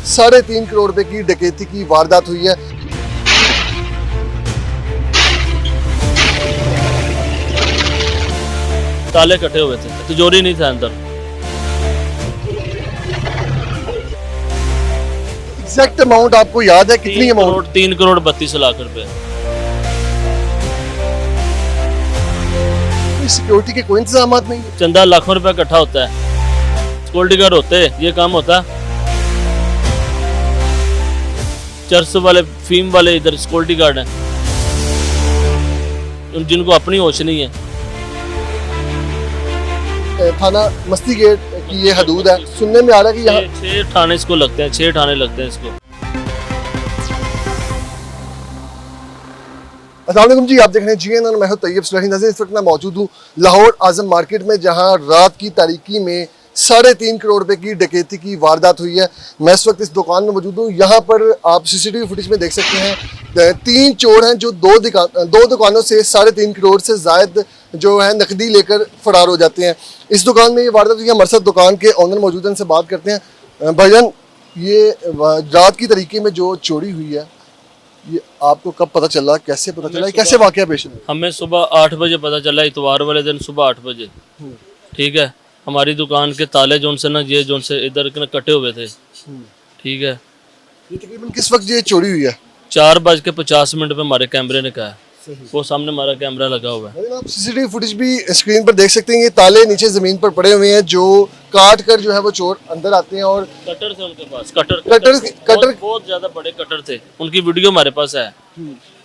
3.5 करोड़ रुपए की डकैती की वारदात हुई है। ताले कटे हुए थे, तिजोरी नहीं था अंदर। एग्जैक्ट अमाउंट आपको याद है कितनी अमाउंट? 3 करोड़ 32 लाख रुपए। सिक्योरिटी के कोई इंतजाम नहीं है? चंदा लाखों रुपए इकट्ठा होता है, सिक्योरिटी गार्ड होते ये काम होता। चर्च वाले फीम वाले इधर सिक्योरिटी गार्ड हैं, जिनको अपनी होश नहीं है। थाना मस्ती गेट की ये हदूद है। सुनने में आ रहा है कि यहाँ 6 थाने इसको लगते हैं, 6 थाने लगते हैं इसको। अस्सलाम वालेकुम जी, आप देख रहे हैं जीएन और मैं हूं तैयब सुलैही। नज़र इस वक्त मैं मौजूद हूँ लाहौर आजम मार्केट में, जहां रात की तारीकी में 3.5 करोड़ रुपए की डकैती की वारदात हुई है। मैं इस वक्त इस दुकान में मौजूद हूँ। यहाँ पर आप सीसीटीवी फुटेज में देख सकते हैं 3 चोर हैं जो दो दुकानों से 3.5 करोड़ से जायद जो है नकदी लेकर फरार हो जाते हैं। इस दुकान में ये वारदात हुई है। मरसद दुकान के ऑनर मौजूद हैं, इनसे बात करते हैं। भाईजान, ये रात की तरीके में जो चोरी हुई है, ये आपको कब पता चला, कैसे पता चला, कैसे वाकया पेश हुआ? हमें सुबह 8 बजे पता चला, इतवार वाले दिन सुबह 8 बजे। ठीक है, हमारी दुकान के ताले जोन से ना ये जोन से इधर के ना कटे हुए थे। ठीक है, ये तकरीबन किस वक्त ये चोरी हुई है? 4:50 पे हमारे कैमरे ने कहा, वो सामने हमारा कैमरा लगा हुआ है। आप सीसीटीवी फुटेज भी स्क्रीन पर देख सकते हैं। ये ताले नीचे जमीन पर पड़े हुए हैं, जो काट कर जो है वो चोर अंदर आते हैं। और कटर थे उनके पास, कटर बहुत ज्यादा बड़े कटर थे। उनकी वीडियो हमारे पास है।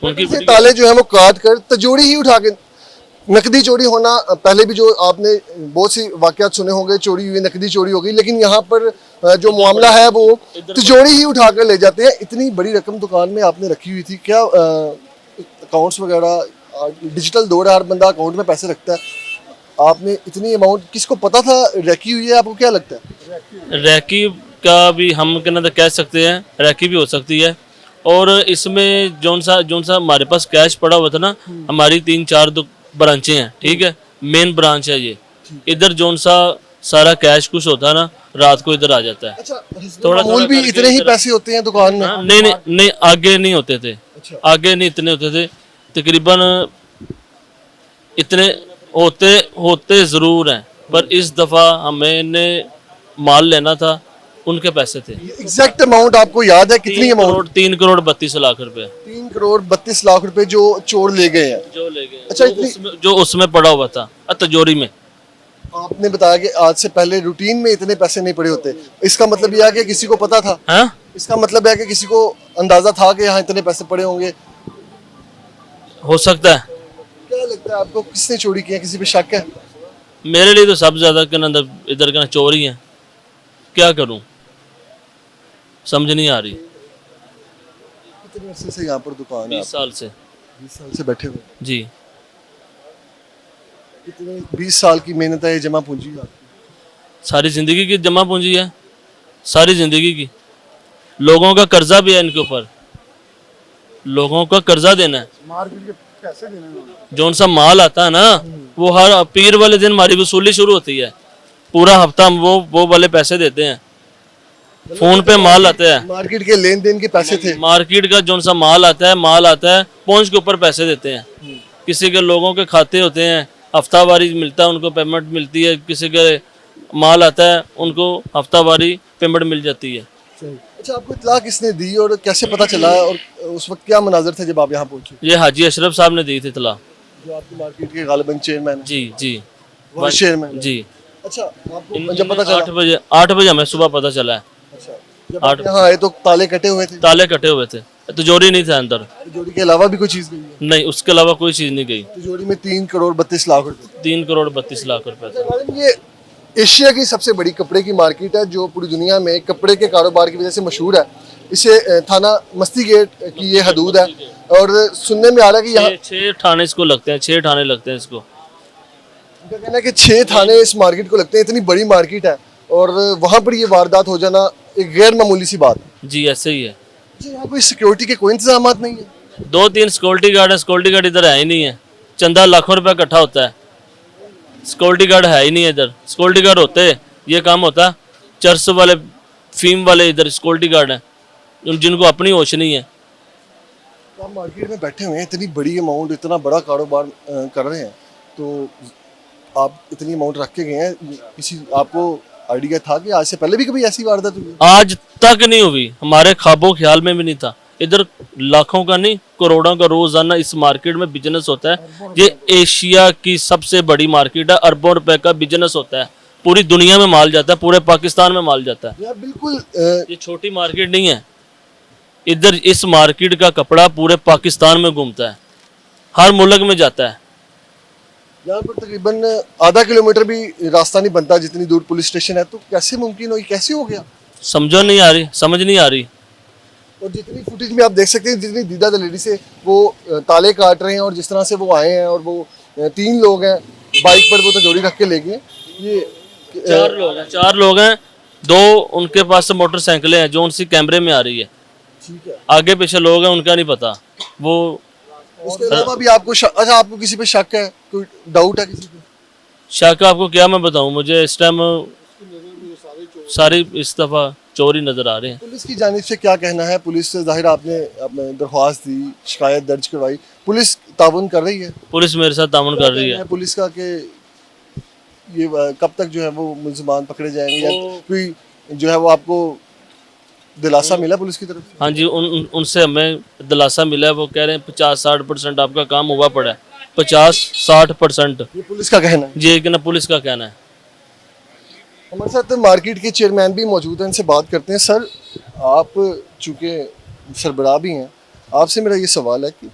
उनकी ताले जो है वो काट कर तिजोरी ही उठा के, नकदी चोरी होना पहले भी जो आपने बहुत सी वाकयात सुने होंगे, चोरी हुई, नकदी चोरी हो गई, लेकिन यहाँ पर जो मामला है वो तिजोरी ही उठा कर ले जाते हैं। इतनी बड़ी रकम दुकान में आपने रखी हुई थी, क्या अकाउंट्स वगैरह डिजिटल दौर है, हर बंदा अकाउंट में पैसे रखता है, आपने इतनी अमाउंट किसको पता था रखी हुई है? आपको क्या लगता है? रैकी का भी हम कहना कह सकते हैं, रैकी भी हो सकती है। और इसमें जोन सा हमारे पास कैश पड़ा हुआ था ना, हमारी 3-4 ब्रांचें हैं। ठीक है, मेन ब्रांच है ये। इधर जोन सा सारा कैश कुछ होता है ना, रात को इधर आ जाता है। अच्छा, थोड़ा भी इतने ही पैसे होते हैं दुकान में? नहीं, आगे नहीं होते थे। अच्छा। आगे नहीं इतने होते थे, तकरीबन इतने होते जरूर हैं, पर इस दफा हमें माल लेना था, उनके पैसे थे। एग्जैक्ट अमाउंट आपको याद है कितनी अमाउंट? 3 करोड़ 32 लाख रुपए। 3 करोड़ 32 लाख रुपए जो चोर ले गए हैं। अच्छा, जो उसमें पड़ा हुआ था तिजोरी में। आपने बताया कि आज से पहले रूटीन में इतने पैसे नहीं पड़े होते। इसका मतलब यह है कि किसी को पता था? हाँ? इसका मतलब है कि किसी को अंदाजा था कि यहाँ इतने पैसे पड़े होंगे? हो सकता है। क्या लगता है आपको, किसने चोरी किया? किसी पे शक है? मेरे लिए तो सब ज्यादा इधर का चोर ही है। क्या करूं, समझ नहीं आ रही। कितने अरसे से यहाँ पर दुकान है? 20 साल से। 20 साल से बैठे हुए जी। कितने 20 साल की मेहनत है, ये जमा पूंजी आपकी? सारी जिंदगी की जमा पूंजी है, सारी जिंदगी की। लोगों का कर्जा भी है इनके ऊपर, लोगों का कर्जा देना है। मार्केट के पैसे देना है। जोन सा माल आता है ना, वो हर पीर वाले दिन हमारी वसूली शुरू होती है। पूरा हफ्ता वो वाले पैसे देते हैं। फोन पे माल आता है, मार्केट के लेन देन के पैसे थे। मार्केट का जोन सा माल आता है पहुंच के ऊपर पैसे देते हैं। किसी के लोगों के खाते होते हैं, हफ्तावारी मिलता है उनको, पेमेंट मिलती है। किसी के माल आता है, उनको हफ्तावारी पेमेंट मिल जाती है। अच्छा, आपको इत्तला किसने दी और कैसे पता चला, और उस वक्त क्या मनाजर थे जब आप यहाँ पहुंचे? ये हाजी अशरफ साहब ने दी थी इत्तला, जो आपकी मार्केट के गालिबन चेयरमैन। जी वाइस चेयरमैन जी। अच्छा, आपको जब पता चला? 8 बजे हमें सुबह पता चला है। अच्छा, जब आप यहाँ आए तो ताले कटे हुए थे? ताले कटे हुए थे, तिजोरी नहीं था अंदर। तिजोरी के अलावा भी कोई चीज गई है? नहीं, उसके अलावा कोई चीज नहीं गई। तिजोरी में 3 करोड़ 32 लाख रुपए। 3 करोड़ 32 लाख रुपए। ये एशिया की सबसे बड़ी कपड़े की मार्केट है, जो पूरी दुनिया में कपड़े के कारोबार की वजह से मशहूर है। इसे थाना मस्ती गेट की ये हदूद है। और सुनने में आ रहा है कि यहाँ 6 थाने इसको लगते हैं, 6 थाने लगते हैं इसको। उनका कहना है कि 6 थाने इस मार्केट को लगते हैं। इतनी बड़ी मार्केट है और वहाँ पर ये वारदात हो जाना एक गैर मामूली सी बात है। जी, ऐसे ही है। यहाँ कोई सिक्योरिटी के कोई इंतजाम नहीं है? 2-3 सिक्योरिटी गार्ड है, सिक्योरिटी गार्ड इधर है ही नहीं है। चंदा लाखों रुपया इकट्ठा होता है, सिक्योरिटी गार्ड है ही नहीं इधर। सिक्योरिटी गार्ड होते ये काम होता। चर्च वाले फीम वाले इधर सिक्योरिटी गार्ड हैं जिनको अपनी होश नहीं है। तो आप मार्केट में बैठे हुए हैं, इतनी बड़ी अमाउंट, इतना बड़ा कारोबार कर रहे हैं, तो आप इतनी अमाउंट रख के गए हैं, किसी आपको आइडिया था कि आज से पहले भी कभी ऐसी वारदात हुई? आज तक नहीं हुई, हमारे ख्वाबों ख्याल में भी नहीं था। इधर लाखों का नहीं करोड़ों का रोजाना इस मार्केट में बिजनेस होता है। ये एशिया की सबसे बड़ी मार्केट है, अरबों रुपए का बिजनेस होता है, पूरी दुनिया में माल जाता है, पूरे पाकिस्तान में माल जाता है। यार बिल्कुल ये छोटी मार्केट नहीं है। इधर इस मार्केट का कपड़ा पूरे पाकिस्तान में घूमता है, हर मुल्क में जाता है। यहाँ पर तकरीबन आधा किलोमीटर भी रास्ता नहीं बनता जितनी दूर पुलिस स्टेशन है, तो कैसे मुमकिन हो, ये कैसे हो गया? समझो नहीं आ रही, समझ नहीं आ रही। और जितनी फुटेज में आप देख सकते हैं, जितनी दीदा दलेरी से वो ताले काट रहे हैं और जिस तरह से वो आए हैं, और वो 3 लोग हैं बाइक पर, वो तो जोड़ी रख के ले गए। ये 4 लोग हैं, 2 उनके पास से मोटरसाइकिलें हैं जो उनसी कैमरे में आ रही है। ठीक है। आगे पीछे लोग हैं, उनका नहीं पता। वो उसके अलावा भी आपको अच्छा, आपको किसी पे शक है, कोई डाउट है किसी पे? शक आपको क्या मैं बताऊं, मुझे इस टाइम सारी इस दफा चोरी नजर आ रहे हैं। पुलिस की जानिब से क्या कहना है? पुलिस से जाहिर आपने दरख्वास्त दी, शिकायत दर्ज करवाई, पुलिस ताउन कर रही है? पुलिस मेरे साथ तामुन कर रही है। पुलिस का कि ये कब तक जो है वो मुल्ज़िमान पकड़े जाएंगे, या कोई जो है वो आपको दिलासा मिला पुलिस की तरफ से? हाँ जी, उनसे हमें दिलासा मिला है। वो कह रहे हैं 50-60% आपका काम हुआ पड़ा है। 50-60% ये पुलिस का कहना है। ये कि ना पुलिस का कहना है। हमारे साथ मार्केट के चेयरमैन भी मौजूद हैं, इनसे बात करते हैं। सर, आप चूँकि सरबराह भी हैं, आपसे मेरा ये सवाल है कि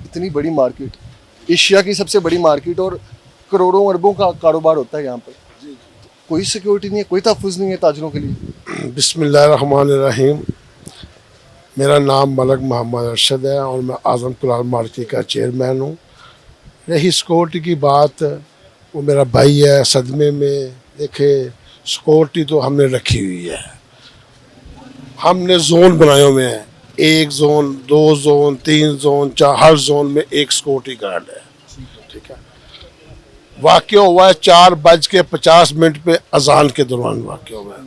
इतनी बड़ी मार्केट, एशिया की सबसे बड़ी मार्केट, और करोड़ों अरबों का कारोबार होता है यहाँ पर, कोई सिक्योरिटी नहीं है, कोई तहफ़्फ़ुज़ नहीं है ताजरों के लिए? बिस्मिल्लाहिर्रहमानिर्रहीम। मेरा नाम मलक मोहम्मद अरशद है और मैं आज़म कुलाल मार्केट का चेयरमैन हूँ। रही सिक्योरिटी की बात, वो मेरा भाई है सदमे में। देखे, सिक्योरिटी तो हमने रखी हुई है, हमने जोन बनाए हुए हैं, 1 जोन, 2 जोन, 3 जोन, 4, हर जोन में एक सिक्योरिटी गार्ड है। ठीक है। वाक़या हुआ है 4:50 पे अजान के दौरान वाक़या हुआ है।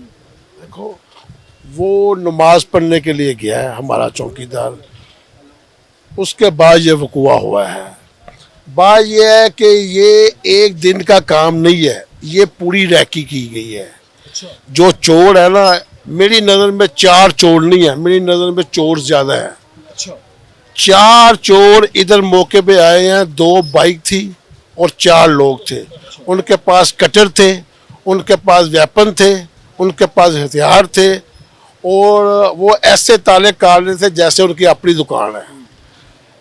देखो, वो नमाज पढ़ने के लिए गया है हमारा चौकीदार, उसके बाद ये वक़ुआ हुआ है। बात यह है कि ये एक दिन का काम नहीं है, ये पूरी रैकी की गई है। जो चोर है ना, मेरी नज़र में 4 चोर नहीं है, मेरी नज़र में चोर ज़्यादा है। 4 चोर इधर मौके पे आए हैं। 2 बाइक थी और 4 लोग थे। उनके पास कटर थे, उनके पास वेपन थे, उनके पास हथियार थे, और वो ऐसे ताले काट रहे थे जैसे उनकी अपनी दुकान है।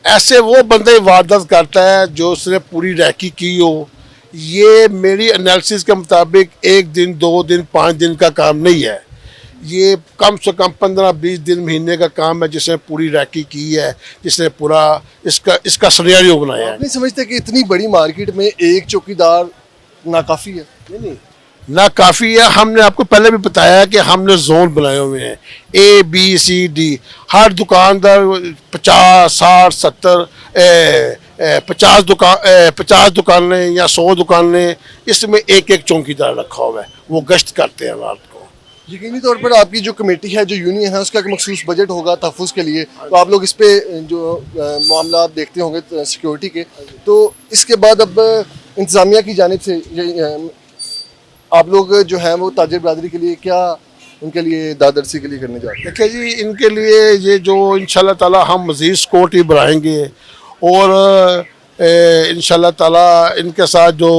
ऐसे वो बंदे वारदात करता है जो उसने पूरी रैकी की हो। ये मेरी एनालिसिस के मुताबिक 1 दिन, 2 दिन, 5 दिन का काम नहीं है, ये कम से कम 15-20 दिन, महीने का काम है, जिसने पूरी रैकी की है, जिसने पूरा इसका सिनेरियो बनाया है। आप नहीं समझते कि इतनी बड़ी मार्केट में एक चौकीदार नाकाफी है? नहीं, ना काफ़ी है। हमने आपको पहले भी बताया कि हमने जोन बनाए हुए हैं, ABCD। हर दुकानदार 50, 60, 70, 50 दुकानें या 100 दुकानें, इसमें एक चौकीदार रखा हुआ है, वो गश्त करते हैं रात को। यकीनी तौर पर आपकी जो कमेटी है, जो यूनियन है, उसका एक मखसूस बजट होगा तहफ़्फ़ुज़ के लिए, तो आप लोग इस पे जो मामला आप देखते होंगे सिक्योरिटी के, तो इसके बाद अब इंतज़ामिया की जानिब से आप लोग जो हैं वो ताजिर बरादरी के लिए क्या उनके लिए दादरसी के लिए करने जा रहे हैं? देखिए जी, इनके लिए ये जो इंशाल्लाह ताला हम मज़ीद सिक्योरिटी बढ़ाएंगे, और इंशाल्लाह ताला इनके साथ जो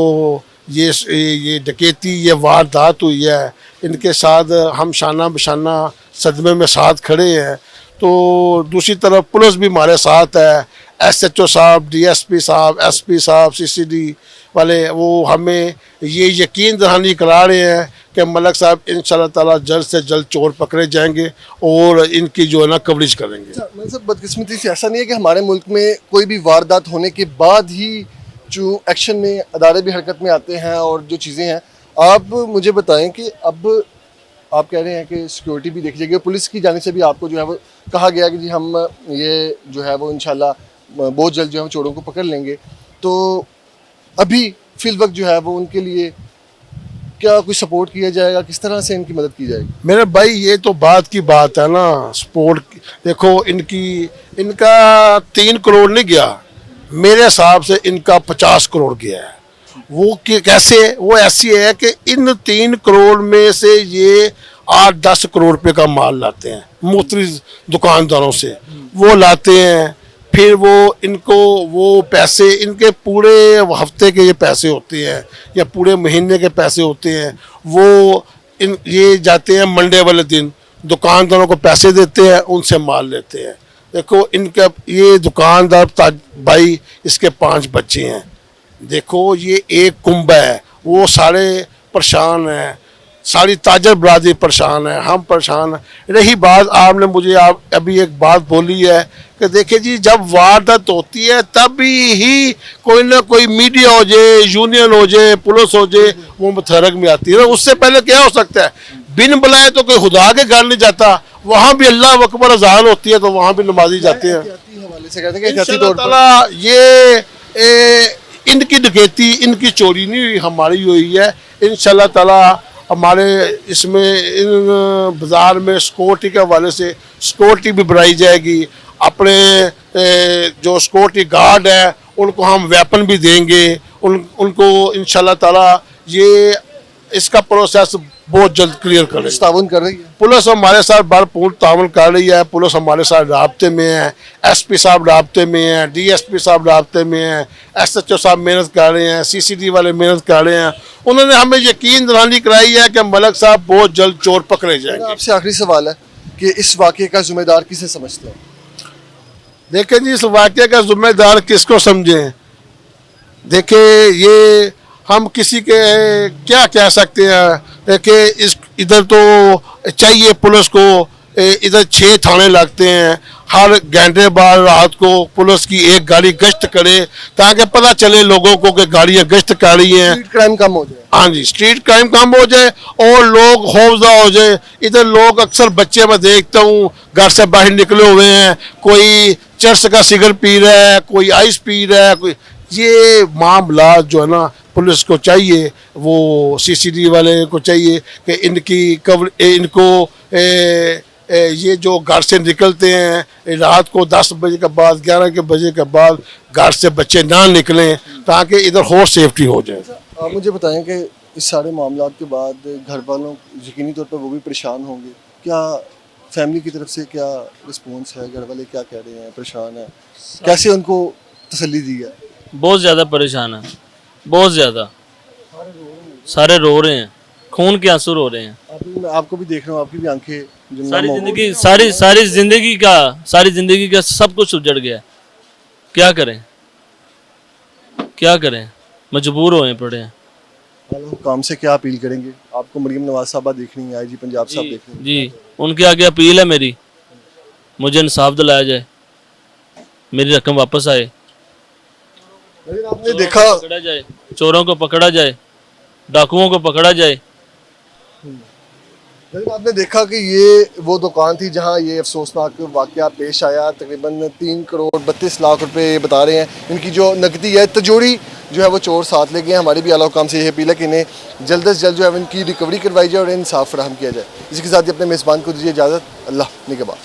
ये डकैती, ये वारदात हुई है, इनके साथ हम शाना बशाना सदमे में साथ खड़े हैं। तो दूसरी तरफ पुलिस भी हमारे साथ है, SHO साहब, DSP साहब, SP साहब, CCD वाले, वो हमें ये यकीन दहानी करा रहे हैं कि मलक साहब इंशाल्लाह ताला जल्द से जल्द चोर पकड़े जाएंगे और इनकी जो है ना कवरेज करेंगे। मतलब सब बदकिस्मती से ऐसा नहीं है कि हमारे मुल्क में कोई भी वारदात होने के बाद ही जो एक्शन में अदारे भी हरकत में आते हैं और जो चीज़ें हैं। आप मुझे बताएं कि अब आप कह रहे हैं कि सिक्योरिटी भी देखी जाएगी, पुलिस की जानिब से भी आपको जो है वो कहा गया कि जी हम ये जो है वो इंशाल्लाह बहुत जल्द जो है चोरों को पकड़ लेंगे। तो अभी फिल वक्त जो है वो उनके लिए क्या कुछ सपोर्ट किया जाएगा, किस तरह से इनकी मदद की जाएगी? मेरे भाई ये तो बात की बात है ना, स्पोर्ट देखो इनका 3 करोड़ नहीं गया, मेरे हिसाब से इनका 50 करोड़ गया है। वो कैसे, वो ऐसी है कि इन 3 करोड़ में से ये 8-10 करोड़ रुपए का माल लाते हैं मुख्तलिफ दुकानदारों से, वो लाते हैं। फिर वो इनको वो पैसे, इनके पूरे हफ्ते के ये पैसे होते हैं या पूरे महीने के पैसे होते हैं, वो ये जाते हैं मंडे वाले दिन, दुकानदारों को पैसे देते हैं, उनसे माल लेते हैं। देखो इनका ये दुकानदार भाई, इसके 5 बच्चे हैं। देखो ये एक कुंभ है, वो सारे परेशान हैं, सारी ताजर बरादरी परेशान है, हम परेशान हैं। रही बात, आपने मुझे अभी एक बात बोली है कि देखिए जी, जब वारदात होती है तभी ही कोई ना कोई मीडिया हो जाए, यूनियन हो जाए, पुलिस हो जाए, वो मुतहरक में आती है। उससे पहले क्या हो सकता है, बिन बुलाए तो कोई खुदा के घर नहीं जाता, वहाँ भी अल्लाह अकबर अज़ान होती है तो वहाँ भी नमाजी जाते हैं। हवाले से कहते हैं कि एहतियाती तौर पर इंशाअल्लाह ये इनकी डकैती, इनकी चोरी नहीं हुई, हमारी हुई है। इंशाअल्लाह ताला हमारे इसमें इन बाज़ार में सिक्योरिटी के हवाले से सिक्योरिटी भी बढ़ाई जाएगी। अपने जो सिक्योरिटी गार्ड है उनको हम वेपन भी देंगे, उनको इंशाअल्लाह ताला ये इसका प्रोसेस बहुत जल्द क्लियर करें। ताउन कर रही है पुलिस हमारे साथ भरपूर ताउन कर रही है, पुलिस हमारे साथ राब्ते में है, एसपी साहब राब्ते में हैं, डीएसपी साहब राब्ते में हैं, एसएचओ साहब मेहनत कर रहे हैं, सीसीडी वाले मेहनत कर रहे हैं। उन्होंने हमें यकीन दिलानी कराई है कि मलक साहब बहुत जल्द चोर पकड़े जाएंगे। आपसे आखिरी सवाल है कि इस वाक़े का जिम्मेदार किसे समझते हैं? देखें जी, इस वाक़े का जिम्मेदार किसको समझें? देखें ये हम किसी के क्या कह सकते हैं कि इस इधर तो चाहिए पुलिस को, इधर 6 थाने लगते हैं, हर घंटे बाद रात को पुलिस की एक गाड़ी गश्त करे ताकि पता चले लोगों को कि गाड़ियाँ गश्त कर रही हैं, स्ट्रीट क्राइम कम हो जाए। हाँ जी, स्ट्रीट क्राइम कम हो जाए और लोग खौफजदा हो जाए। इधर लोग अक्सर बच्चे मैं देखता हूँ घर से बाहर निकले हुए हैं, कोई चरस का सिगरेट पी रहा है, कोई आइस पी रहा है, कोई ये मामला जो है ना पुलिस को चाहिए, वो सीसीडी वाले को चाहिए कि इनको ये जो घर से निकलते हैं रात को 10 बजे के बाद 11 के बजे के बाद घर से बच्चे ना निकलें ताकि इधर और सेफ्टी हो जाए। आप मुझे बताएं कि इस सारे मामला के बाद घर वालों यकीनी तौर पर वो भी परेशान होंगे, क्या फैमिली की तरफ से क्या रिस्पॉन्स है? घर वाले क्या कह रहे हैं, परेशान है, कैसे उनको तसल्ली दी है? बहुत ज़्यादा परेशान है, बहुत ज़्यादा, सारे रो रहे हैं, खून के आंसू रो रहे हैं। आपको भी देख रहा हूँ, आपकी भी आंखें सारी जिंदगी का सब कुछ उजड़ गया है। क्या करें, क्या करें, मजबूर होए पड़े हैं। काम से क्या अपील करेंगे? आपको मरियम नवाज साहबा देखनी है, आईजी पंजाब साहब देखनी है। जी, उनके आगे अपील है मेरी, मुझे इंसाफ दिलाया जाए, मेरी रकम वापस आए, लेकिन आपने देखा, पकड़ा जाए, चोरों को पकड़ा जाए, डाकुओं को पकड़ा जाए। लेकिन आपने देखा कि ये वो दुकान थी जहां ये अफसोसनाक वाकया पेश आया। तकरीबन 3 करोड़ 32 लाख रुपए ये बता रहे हैं इनकी जो नकदी है, तिजोरी जो है वो चोर साथ ले गए। हमारी भी आला हुकाम से यह अपील है कि इन्हें जल्द से जल्द जो है इनकी रिकवरी करवाई जाए और इंसाफ फराहम किया जाए। इसी के साथ ही अपने मेज़बान को दीजिए इजाज़त। अल्लाह निगहबान।